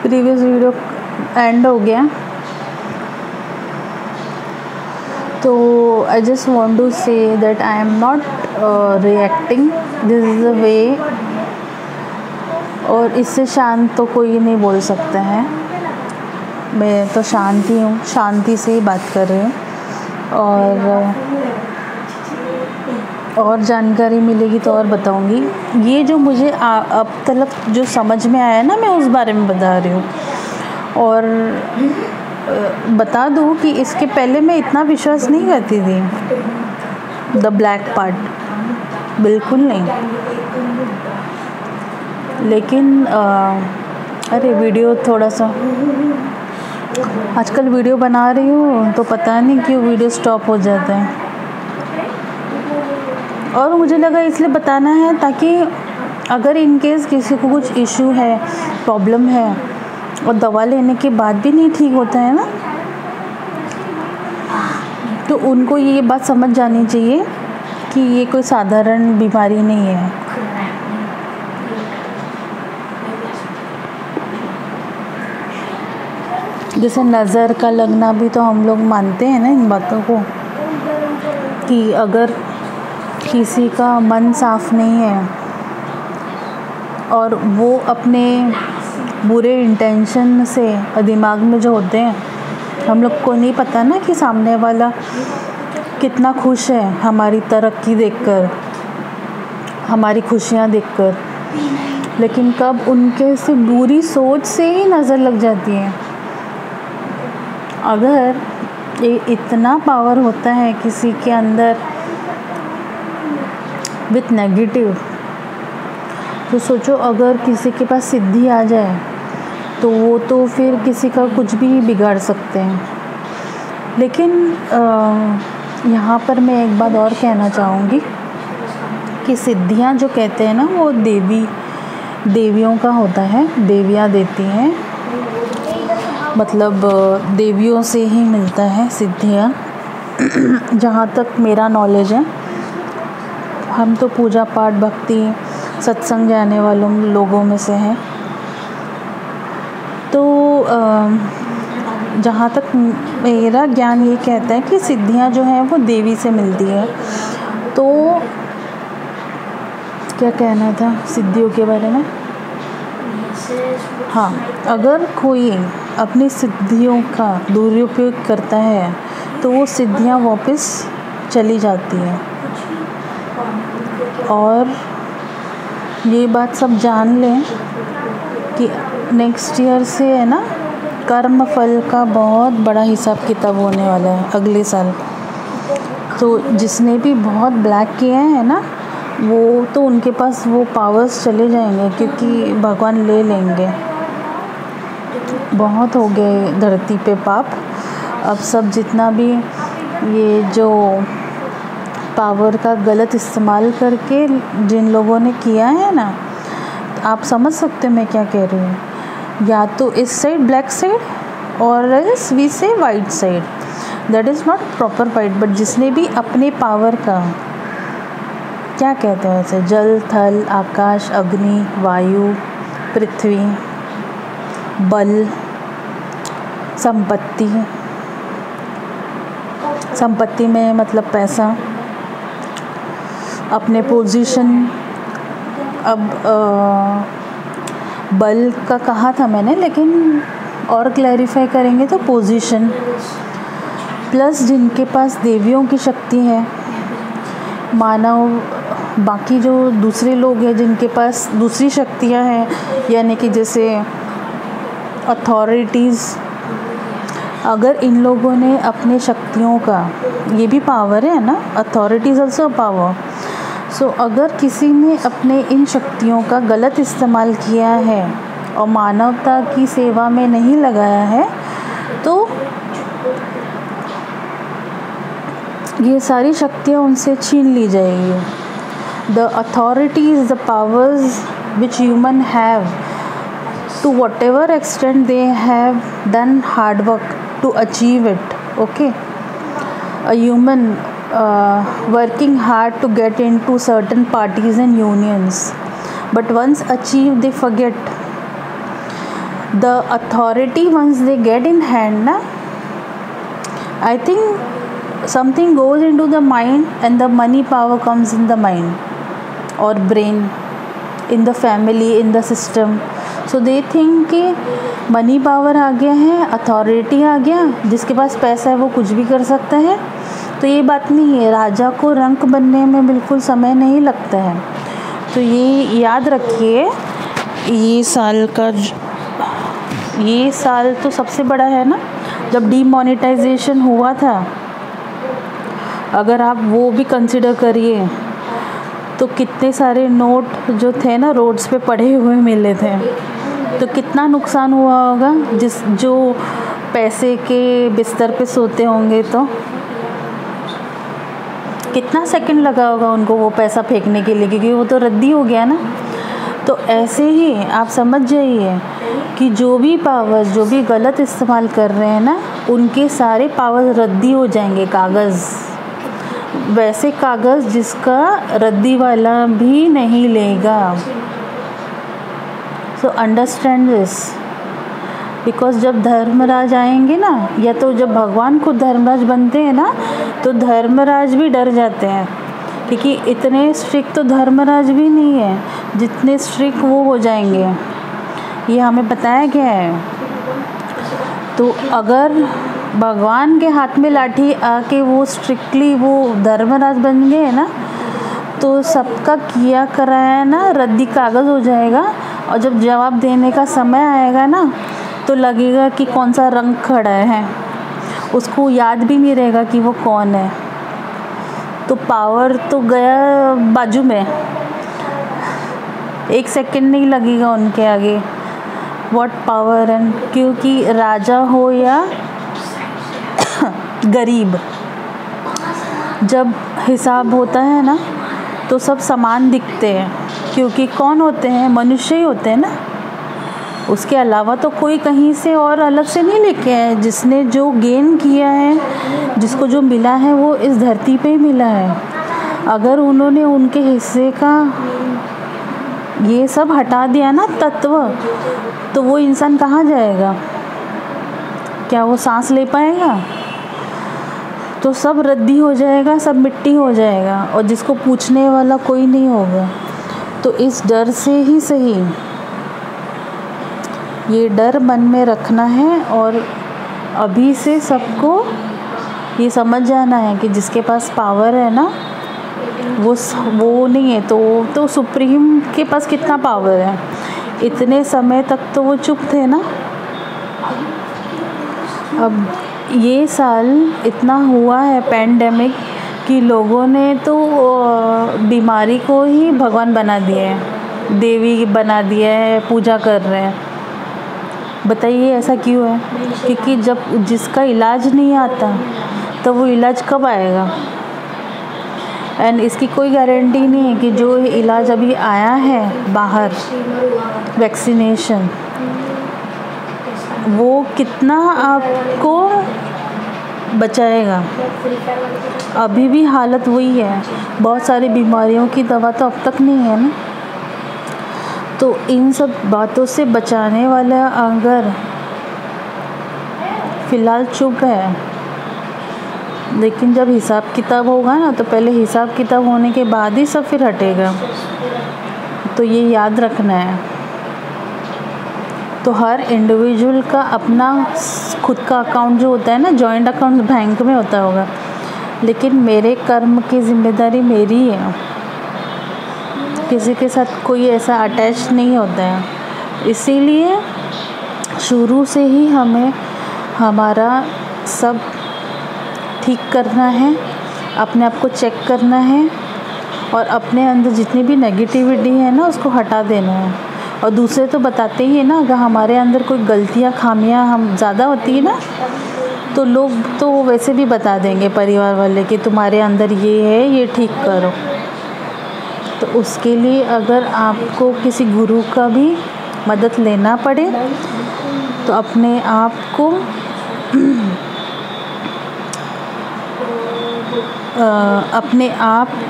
Previous video and हो गया, तो I just want to say that I am not reacting, this is a way, और इससे शांत तो कोई नहीं बोल सकता है। मैं तो शांति हूँ, शांति से ही बात कर रही हूँ, और जानकारी मिलेगी तो और बताऊँगी। ये जो मुझे अब तक जो समझ में आया ना, मैं उस बारे में बता रही हूँ। और बता दूँ कि इसके पहले मैं इतना विश्वास नहीं करती थी द ब्लैक पार्ट, बिल्कुल नहीं। लेकिन अरे वीडियो थोड़ा सा, आजकल वीडियो बना रही हूँ तो पता नहीं क्यों वीडियो स्टॉप हो जाता है, और मुझे लगा इसलिए बताना है ताकि अगर इन केस किसी को कुछ इशू है, प्रॉब्लम है, और दवा लेने के बाद भी नहीं ठीक होता है ना, तो उनको ये बात समझ जानी चाहिए कि ये कोई साधारण बीमारी नहीं है। जैसे नज़र का लगना भी तो हम लोग मानते हैं ना इन बातों को, कि अगर किसी का मन साफ नहीं है और वो अपने बुरे इंटेंशन से दिमाग में जो होते हैं, हम लोग को नहीं पता ना कि सामने वाला कितना खुश है हमारी तरक्की देखकर, हमारी खुशियाँ देखकर, लेकिन कब उनके से बुरी सोच से ही नज़र लग जाती है। अगर ये इतना पावर होता है किसी के अंदर विथ नेगेटिव, तो सोचो अगर किसी के पास सिद्धि आ जाए तो वो तो फिर किसी का कुछ भी बिगाड़ सकते हैं। लेकिन यहाँ पर मैं एक बात और कहना चाहूँगी कि सिद्धियाँ जो कहते हैं ना, वो देवियों का होता है, देवियाँ देती हैं, मतलब देवियों से ही मिलता है सिद्धियाँ, जहाँ तक मेरा नॉलेज है। हम तो पूजा पाठ भक्ति सत्संग जाने वालों लोगों में से हैं, तो जहाँ तक मेरा ज्ञान ये कहता है कि सिद्धियाँ जो हैं वो देवी से मिलती है। तो क्या कहना था सिद्धियों के बारे में? हाँ, अगर कोई अपनी सिद्धियों का दुरुपयोग करता है तो वो सिद्धियाँ वापस चली जाती हैं। और ये बात सब जान लें कि नेक्स्ट ईयर से है ना, कर्म फल का बहुत बड़ा हिसाब किताब होने वाला है अगले साल। तो जिसने भी बहुत ब्लैक किया है ना, वो तो उनके पास वो पावर्स चले जाएंगे, क्योंकि भगवान ले लेंगे। बहुत हो गए धरती पे पाप, अब सब जितना भी ये जो पावर का गलत इस्तेमाल करके जिन लोगों ने किया है ना, आप समझ सकते हो मैं क्या कह रही हूँ। या तो इस साइड ब्लैक साइड और एल्स वी से white side, that is not proper white, but जिसने भी अपने पावर का, क्या कहते हैं ऐसे, जल थल आकाश अग्नि वायु पृथ्वी बल संपत्ति में मतलब पैसा, अपने पोजीशन, अब बल का कहा था मैंने, लेकिन और क्लैरिफाई करेंगे तो पोजीशन, प्लस जिनके पास देवियों की शक्ति है, मानव, बाकी जो दूसरे लोग हैं जिनके पास दूसरी शक्तियां हैं, यानी कि जैसे अथॉरिटीज़, अगर इन लोगों ने अपने शक्तियों का, ये भी पावर है ना, अथॉरिटीज़ ऑल्सो पावर। सो अगर किसी ने अपने इन शक्तियों का गलत इस्तेमाल किया है और मानवता की सेवा में नहीं लगाया है, तो ये सारी शक्तियाँ उनसे छीन ली जाएगी। The authorities, the powers which human have, to whatever extent they have done hard work to achieve it, okay, a human working hard to get into certain parties and unions, but once achieved they forget, the authority once they get in hand na, I think something goes into the mind and the money power comes in the mind or brain, in the family, in the system. So they think कि money power आ गया है, authority आ गया, जिसके पास पैसा है वो कुछ भी कर सकता है। तो ये बात नहीं है, राजा को रंक बनने में बिल्कुल समय नहीं लगता है। तो ये याद रखिए, ये साल तो सबसे बड़ा है ना, जब डीमोनेटाइजेशन हुआ था, अगर आप वो भी कंसिडर करिए तो कितने सारे नोट जो थे ना रोड्स पे पड़े हुए मिले थे, तो कितना नुकसान हुआ होगा जो पैसे के बिस्तर पे सोते होंगे, तो कितना सेकंड लगा होगा उनको वो पैसा फेंकने के लिए, क्योंकि वो तो रद्दी हो गया ना। तो ऐसे ही आप समझ जाइए कि जो भी पावर, जो भी गलत इस्तेमाल कर रहे हैं ना, उनके सारे पावर रद्दी हो जाएंगे। कागज़, वैसे कागज़ जिसका रद्दी वाला भी नहीं लेगा। सो अंडरस्टैंड दिस, बिकॉज जब धर्मराज आएंगे ना, या तो जब भगवान खुद धर्मराज बनते हैं ना, तो धर्मराज भी डर जाते हैं, क्योंकि इतने स्ट्रिक्ट तो धर्मराज भी नहीं है जितने स्ट्रिक्ट वो हो जाएंगे। ये हमें बताया गया है। तो अगर भगवान के हाथ में लाठी आके वो स्ट्रिक्टली वो धर्मराज बन गए ना, तो सबका किया कराया ना रद्दी कागज़ हो जाएगा। और जब जवाब देने का समय आएगा ना, तो लगेगा कि कौन सा रंग खड़ा है, उसको याद भी नहीं रहेगा कि वो कौन है। तो पावर तो गया बाजू में, एक सेकंड नहीं लगेगा उनके आगे। What power. एंड क्योंकि राजा हो या गरीब, जब हिसाब होता है ना, तो सब समान दिखते हैं, क्योंकि कौन होते हैं, मनुष्य ही होते हैं ना। उसके अलावा तो कोई कहीं से और अलग से नहीं लेके आए। जिसने जो गेन किया है, जिसको जो मिला है, वो इस धरती पे ही मिला है। अगर उन्होंने उनके हिस्से का ये सब हटा दिया ना तत्व, तो वो इंसान कहाँ जाएगा? क्या वो सांस ले पाएगा? तो सब रद्दी हो जाएगा, सब मिट्टी हो जाएगा, और जिसको पूछने वाला कोई नहीं होगा। तो इस डर से ही सही, ये डर मन में रखना है, और अभी से सबको ये समझ जाना है कि जिसके पास पावर है ना, वो नहीं है तो सुप्रीम के पास कितना पावर है। इतने समय तक तो वो चुप थे ना। अब ये साल इतना हुआ है पैंडेमिक कि लोगों ने तो बीमारी को ही भगवान बना दिया है, देवी बना दिया है, पूजा कर रहे हैं। बताइए ऐसा क्यों है? क्योंकि जब जिसका इलाज नहीं आता, तो वो इलाज कब आएगा? एंड इसकी कोई गारंटी नहीं है कि जो इलाज अभी आया है बाहर, वैक्सीनेशन, वो कितना आपको बचाएगा। अभी भी हालत वही है, बहुत सारी बीमारियों की दवा तो अब तक नहीं है ना। तो इन सब बातों से बचाने वाला अगर फ़िलहाल चुप है, लेकिन जब हिसाब किताब होगा ना, तो पहले हिसाब किताब होने के बाद ही सब फिर हटेगा। तो ये याद रखना है। तो हर इंडिविजुअल का अपना खुद का अकाउंट जो होता है ना, जॉइंट अकाउंट बैंक में होता होगा, लेकिन मेरे कर्म की जिम्मेदारी मेरी है, किसी के साथ कोई ऐसा अटैच नहीं होता है। इसीलिए शुरू से ही हमें हमारा सब ठीक करना है, अपने आप को चेक करना है, और अपने अंदर जितनी भी नेगेटिविटी है ना, उसको हटा देना है। और दूसरे तो बताते ही है ना, अगर हमारे अंदर कोई गलतियाँ, खामियाँ हम ज़्यादा होती है ना, तो लोग तो वैसे भी बता देंगे, परिवार वाले, कि तुम्हारे अंदर ये है, ये ठीक करो। तो उसके लिए अगर आपको किसी गुरु का भी मदद लेना पड़े, तो अपने आप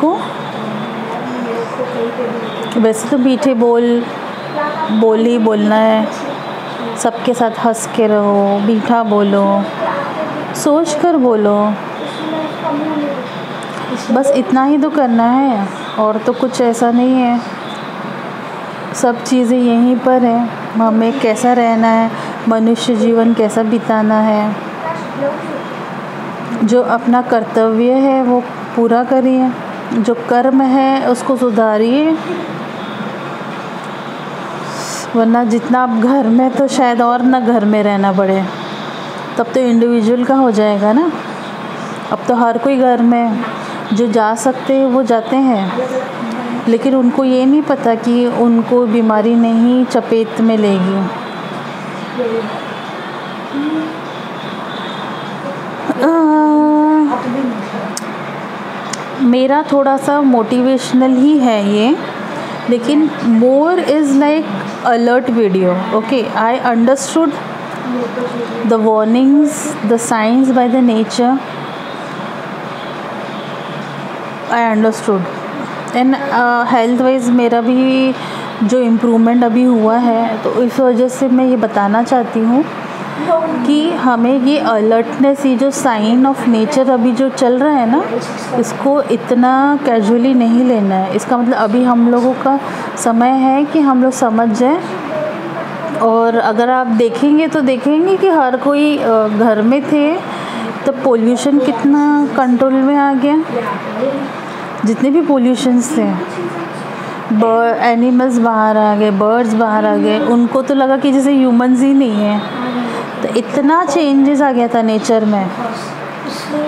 को वैसे तो मीठे बोल ही बोलना है, सबके साथ हंस के रहो, मीठा बोलो, सोच कर बोलो, बस इतना ही तो करना है और तो कुछ ऐसा नहीं है। सब चीज़ें यहीं पर है, हमें कैसा रहना है, मनुष्य जीवन कैसा बिताना है, जो अपना कर्तव्य है वो पूरा करिए, जो कर्म है उसको सुधारिए, वरना जितना आप घर में तो शायद और ना घर में रहना पड़े, तब तो इंडिविजुअल का हो जाएगा ना। अब तो हर कोई घर में जो जा सकते हैं वो जाते हैं, लेकिन उनको ये नहीं पता कि उनको बीमारी नहीं चपेट में लेगी। मेरा थोड़ा सा मोटिवेशनल ही है ये, लेकिन मोर is like alert video. Okay, I understood the warnings, the science by the nature, I understood. And health wise मेरा भी जो इम्प्रूवमेंट अभी हुआ है, तो इस वजह से मैं ये बताना चाहती हूँ कि हमें ये अलर्टनेस, ये जो साइन ऑफ नेचर अभी जो चल रहा है ना, इसको इतना कैजुअली नहीं लेना है। इसका मतलब अभी हम लोगों का समय है कि हम लोग समझ जाएं। और अगर आप देखेंगे तो देखेंगे कि हर कोई घर में थे, तो पोल्यूशन कितना कंट्रोल में आ गया। जितने भी पोल्यूशंस थे, एनिमल्स बाहर आ गए, बर्ड्स बाहर आ गए, उनको तो लगा कि जैसे ह्यूमंस ही नहीं है। तो इतना चेंजेस आ गया था नेचर में।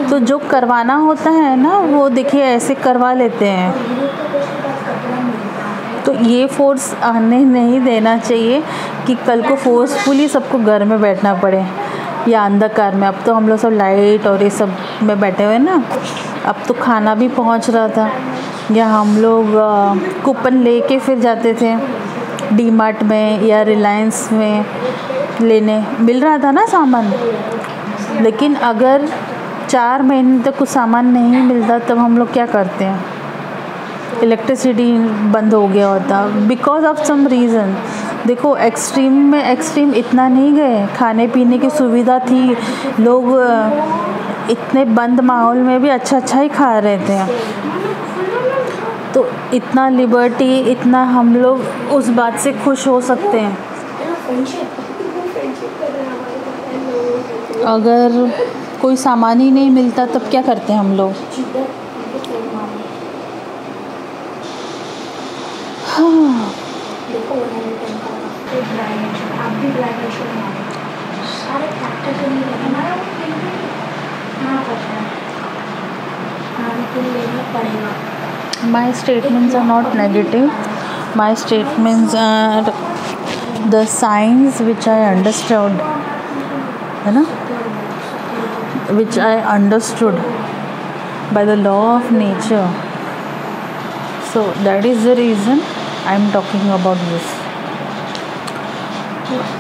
तो जो करवाना होता है ना, वो देखिए ऐसे करवा लेते हैं। तो ये फोर्स आने नहीं देना चाहिए कि कल को फोर्सफुली सबको घर में बैठना पड़े या अंधकार में। अब तो हम लोग सब लाइट और ये सब में बैठे हुए ना, अब तो खाना भी पहुंच रहा था, या हम लोग कूपन लेके फिर जाते थे डी मार्ट में या रिलायंस में, लेने मिल रहा था ना सामान। लेकिन अगर 4 महीने तक कुछ सामान नहीं मिलता, तब हम लोग क्या करते हैं? इलेक्ट्रिसिटी बंद हो गया होता बिकॉज ऑफ सम रीज़न। देखो, एक्सट्रीम में एक्सट्रीम इतना नहीं गए, खाने पीने की सुविधा थी, लोग इतने बंद माहौल में भी अच्छा ही खा रहे थे। तो इतना लिबर्टी, इतना हम लोग उस बात से खुश हो सकते हैं। अगर कोई सामान ही नहीं मिलता, तब क्या करते हैं हम लोग? हाँ, my statements are not negative. My statements are the signs which I understood, है ना, which I understood by the law of nature. So that is the reason I am talking about this.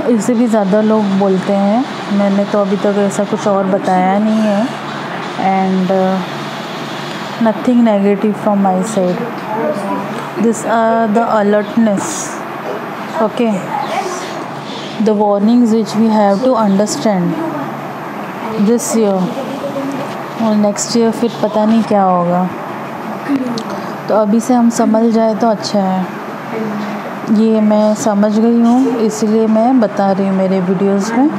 इससे भी ज़्यादा लोग बोलते हैं, मैंने तो अभी तक ऐसा कुछ और बताया नहीं है। And nothing negative from my side. This the alertness, okay, the warnings which we have to understand this year, और next year फिर पता नहीं क्या होगा। तो अभी से हम समझ जाए तो अच्छा है। ये मैं समझ गई हूँ, इसलिए मैं बता रही हूँ मेरे वीडियोस में।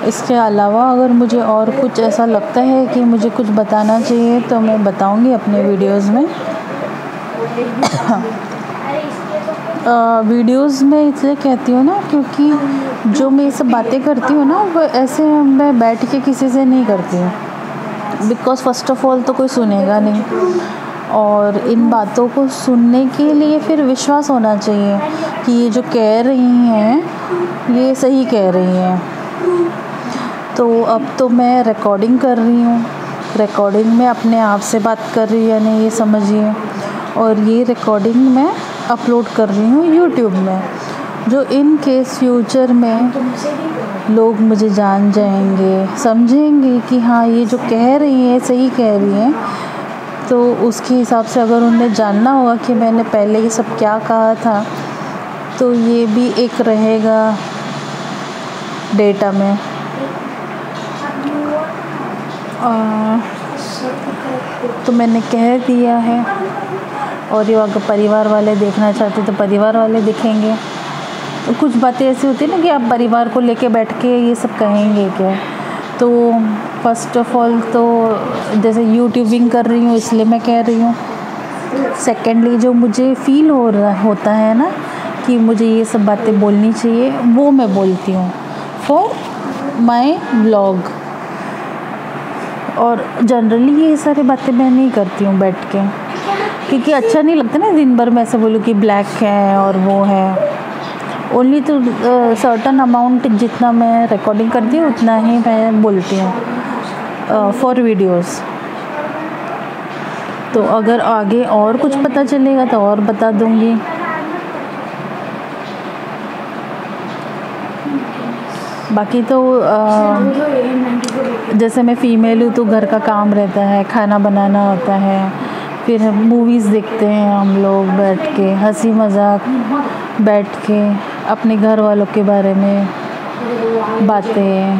इसके अलावा अगर मुझे और कुछ ऐसा लगता है कि मुझे कुछ बताना चाहिए, तो मैं बताऊँगी अपने वीडियोस में। वीडियोस में इसलिए कहती हूँ ना, क्योंकि जो मैं ये सब बातें करती हूँ ना, वो ऐसे मैं बैठ के किसी से नहीं करती हूँ। बिकॉज़ फर्स्ट ऑफ ऑल तो कोई सुनेगा नहीं, और इन बातों को सुनने के लिए फिर विश्वास होना चाहिए कि ये जो कह रही हैं ये सही कह रही हैं। तो अब तो मैं रिकॉर्डिंग कर रही हूँ, रिकॉर्डिंग में अपने आप से बात कर रही हूँ, यानी ये समझिए। और ये रिकॉर्डिंग मैं अपलोड कर रही हूँ यूट्यूब में, जो इन केस फ्यूचर में लोग मुझे जान जाएंगे, समझेंगे कि हाँ, ये जो कह रही हैं सही कह रही हैं। तो उसके हिसाब से अगर उन्हें जानना होगा कि मैंने पहले ये सब क्या कहा था, तो ये भी एक रहेगा डेटा में। तो मैंने कह दिया है, और ये अगर परिवार वाले देखना चाहते तो परिवार वाले दिखेंगे। तो कुछ बातें ऐसी होती है ना कि आप परिवार को लेके बैठ के ये सब कहेंगे क्या। तो फर्स्ट ऑफ ऑल तो जैसे यूट्यूबिंग कर रही हूँ इसलिए मैं कह रही हूँ। सेकेंडली जो मुझे फील होता है ना कि मुझे ये सब बातें बोलनी चाहिए, वो मैं बोलती हूँ फॉर माई ब्लॉग। और जनरली ये सारी बातें मैं नहीं करती हूँ बैठ के, क्योंकि अच्छा नहीं लगता ना दिन भर मैं ऐसे बोलूँ कि ब्लैक है और वो है। ओनली तो सर्टन अमाउंट जितना मैं रिकॉर्डिंग करती हूँ उतना ही मैं बोलती हूँ फॉर वीडियोस। तो अगर आगे और कुछ पता चलेगा तो और बता दूँगी। बाकी तो जैसे मैं फ़ीमेल हूँ तो घर का काम रहता है, खाना बनाना होता है, फिर मूवीज़ देखते हैं हम लोग बैठ के, हंसी मजाक बैठ के, अपने घर वालों के बारे में बातें,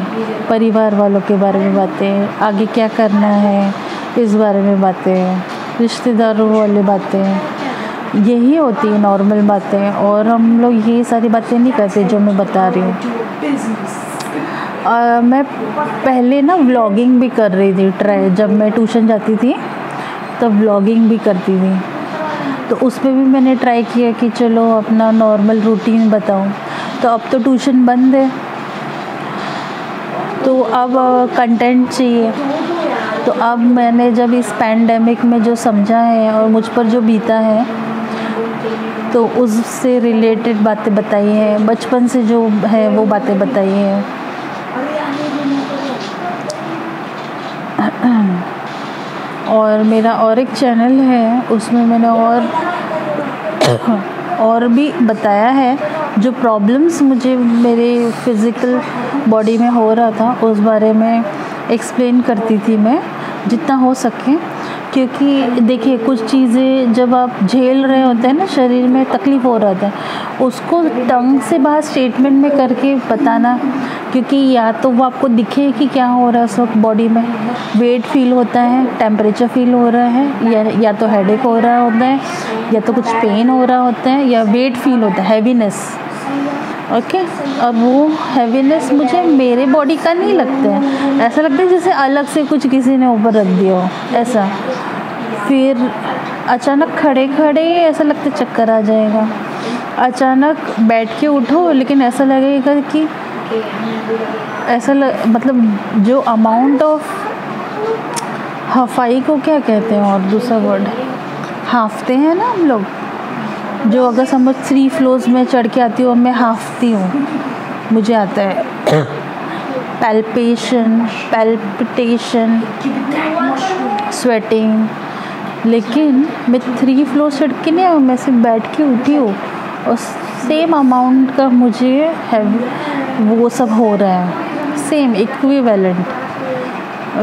परिवार वालों के बारे में बातें, आगे क्या करना है इस बारे में बातें, रिश्तेदारों वाली बातें, यही होती है नॉर्मल बातें। और हम लोग ये सारी बातें नहीं करते जो मैं बता रही हूँ। मैं पहले ना व्लॉगिंग भी कर रही थी ट्राई, जब मैं ट्यूशन जाती थी तब व्लॉगिंग भी करती थी। तो उसमें भी मैंने ट्राई किया कि चलो अपना नॉर्मल रूटीन बताऊं। तो अब तो ट्यूशन बंद है, तो अब कंटेंट चाहिए। तो अब मैंने जब इस पैंडेमिक में जो समझा है और मुझ पर जो बीता है, तो उससे रिलेटेड बातें बताई हैं, बचपन से जो है वो बातें बताई हैं। और मेरा और एक चैनल है, उसमें मैंने और भी बताया है जो प्रॉब्लम्स मुझे मेरे फिज़िकल बॉडी में हो रहा था, उस बारे में एक्सप्लेन करती थी मैं जितना हो सके। क्योंकि देखिए कुछ चीज़ें जब आप झेल रहे होते हैं ना, शरीर में तकलीफ़ हो रहा था, उसको टंग से बाहर स्टेटमेंट में करके बताना। क्योंकि या तो वो आपको दिखे कि क्या हो रहा है उस वक्त बॉडी में, वेट फील होता है, टेम्परेचर फील हो रहा है, या तो हेडेक हो रहा होता है, या तो कुछ पेन हो रहा होता है, या वेट फील होता है, हैवीनेस। ओके, और वो हैवीनेस मुझे मेरे बॉडी का नहीं लगता है, ऐसा लगता है जैसे अलग से कुछ किसी ने ऊपर रख दिया हो ऐसा। फिर अचानक खड़े खड़े ऐसा लगता है चक्कर आ जाएगा। अचानक बैठ के उठो लेकिन ऐसा लगेगा कि मतलब जो अमाउंट ऑफ हफाई को क्या कहते हैं, और दूसरा वर्ड हाफते हैं ना हम लोग, जो अगर समझ 3 फ्लोर्स में चढ़ के आती हूँ और मैं हाफती हूँ, मुझे आता है पैल्पिटेशन, स्वेटिंग। लेकिन मैं 3 फ्लोर चढ़ के नहीं हूँ, मैं सिर्फ बैठ के उठी हूँ और सेम अमाउंट का मुझे है वो सब हो रहा है, same equivalent.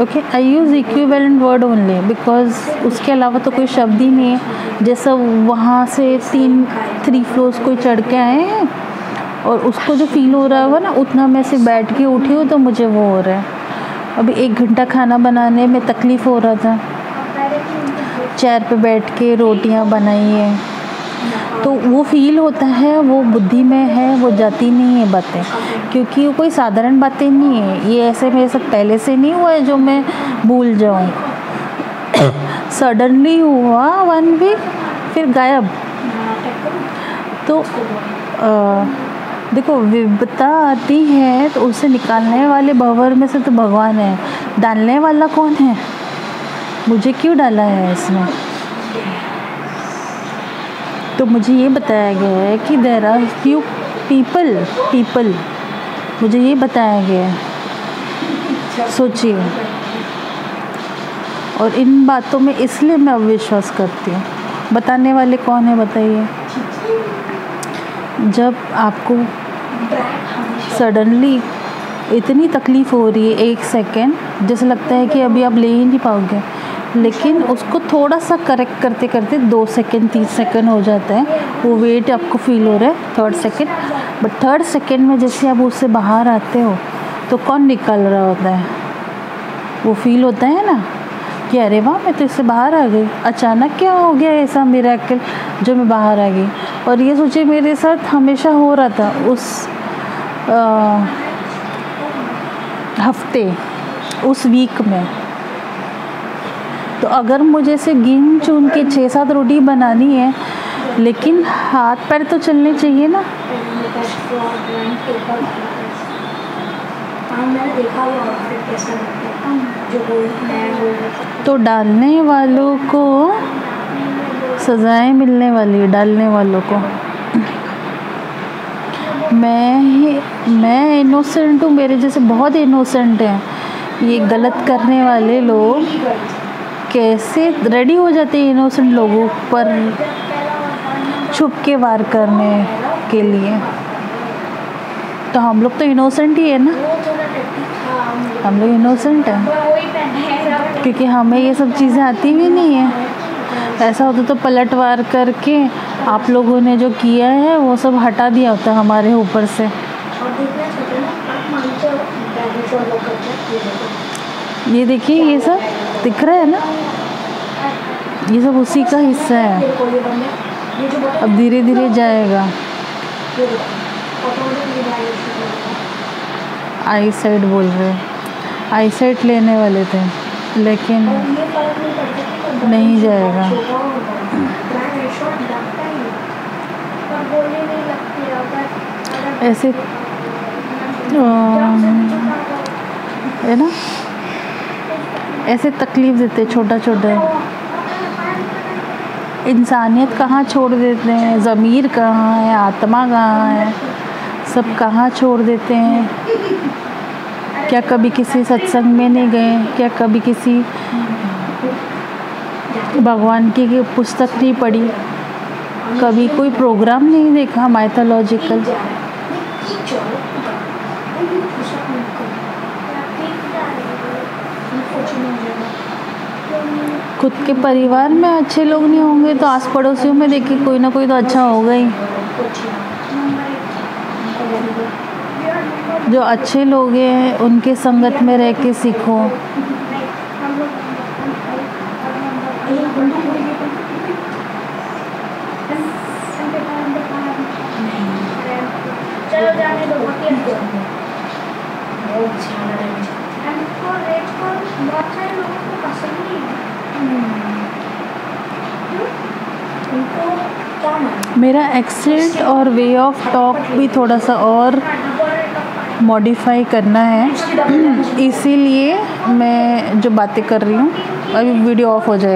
Okay, I use equivalent word only because उसके अलावा तो कोई शब्द ही नहीं है। जैसा वहाँ से 3 फ्लोर्स कोई चढ़ के आए हैं और उसको जो फील हो रहा होगा ना, उतना मैं सिर्फ बैठ के उठी हूँ तो मुझे वो हो रहा है। अभी 1 घंटा खाना बनाने में तकलीफ़ हो रहा था, चेयर पे बैठ के रोटियाँ बनाई हैं, तो वो फील होता है, वो बुद्धि में है, वो जाती नहीं है बातें, क्योंकि वो कोई साधारण बातें नहीं है। ये ऐसे मेरे साथ पहले से नहीं हुआ है जो मैं भूल जाऊँ। सडनली हुआ 1 वीक, फिर गायब। तो देखो, विपदा आती है तो उसे निकालने वाले भंवर में से तो भगवान है, डालने वाला कौन है? मुझे क्यों डाला है इसमें? तो मुझे ये बताया गया है कि देयर आर फ्यू पीपल, मुझे ये बताया गया है। सोचिए, और इन बातों में इसलिए मैं अविश्वास करती हूँ। बताने वाले कौन है बताइए? जब आपको सडनली इतनी तकलीफ़ हो रही है, 1 सेकेंड जैसे लगता है कि अभी आप ले ही नहीं पाओगे, लेकिन उसको थोड़ा सा करेक्ट करते करते 2 सेकंड 3 सेकंड हो जाता है, वो वेट आपको फील हो रहा है 3rd second, but 3rd second में जैसे आप उससे बाहर आते हो तो कौन निकल रहा होता है, वो फील होता है ना कि अरे वाह मैं तो इससे बाहर आ गई, अचानक क्या हो गया ऐसा मिरेकल जो मैं बाहर आ गई। और ये सोचिए मेरे साथ हमेशा हो रहा था उस हफ्ते, उस वीक में। तो अगर मुझे से गिन चुन के 6-7 रोटी बनानी है, लेकिन हाथ पैर तो चलने चाहिए ना। तो डालने वालों को सजाएं मिलने वाली है, डालने वालों को। मैं इनोसेंट हूँ, मेरे जैसे बहुत इनोसेंट हैं। ये गलत करने वाले लोग कैसे रेडी हो जाते हैं इनोसेंट लोगों पर छुप के वार करने के लिए। तो हम लोग तो इनोसेंट ही है ना, हम लोग इनोसेंट हैं क्योंकि हमें ये सब चीज़ें आती भी नहीं है। ऐसा होता तो पलटवार करके आप लोगों ने जो किया है वो सब हटा दिया होता हमारे ऊपर से। ये देखिए, ये सब दिख रहा है ना, ये सब उसी का हिस्सा है। अब धीरे धीरे जाएगा। आई साइट बोल रहे, आई साइट लेने वाले थे लेकिन नहीं जाएगा। ऐसे है ना, ऐसे तकलीफ देते छोटा छोटा। इंसानियत कहाँ छोड़ देते हैं, ज़मीर कहाँ है, आत्मा कहाँ है, सब कहाँ छोड़ देते हैं। क्या कभी किसी सत्संग में नहीं गए, क्या कभी किसी भगवान की पुस्तक नहीं पढ़ी, कभी कोई प्रोग्राम नहीं देखा माइथोलॉजिकल। खुद के परिवार में अच्छे लोग नहीं होंगे तो आस पड़ोसियों में देखिए कोई ना कोई तो अच्छा होगा ही। जो अच्छे लोग हैं उनके संगत में रह के सीखो। मेरा एक्सेंट और वे ऑफ टॉक भी थोड़ा सा और मॉडिफाई करना है, इसीलिए मैं जो बातें कर रही हूँ, अभी वीडियो ऑफ हो जाएगा।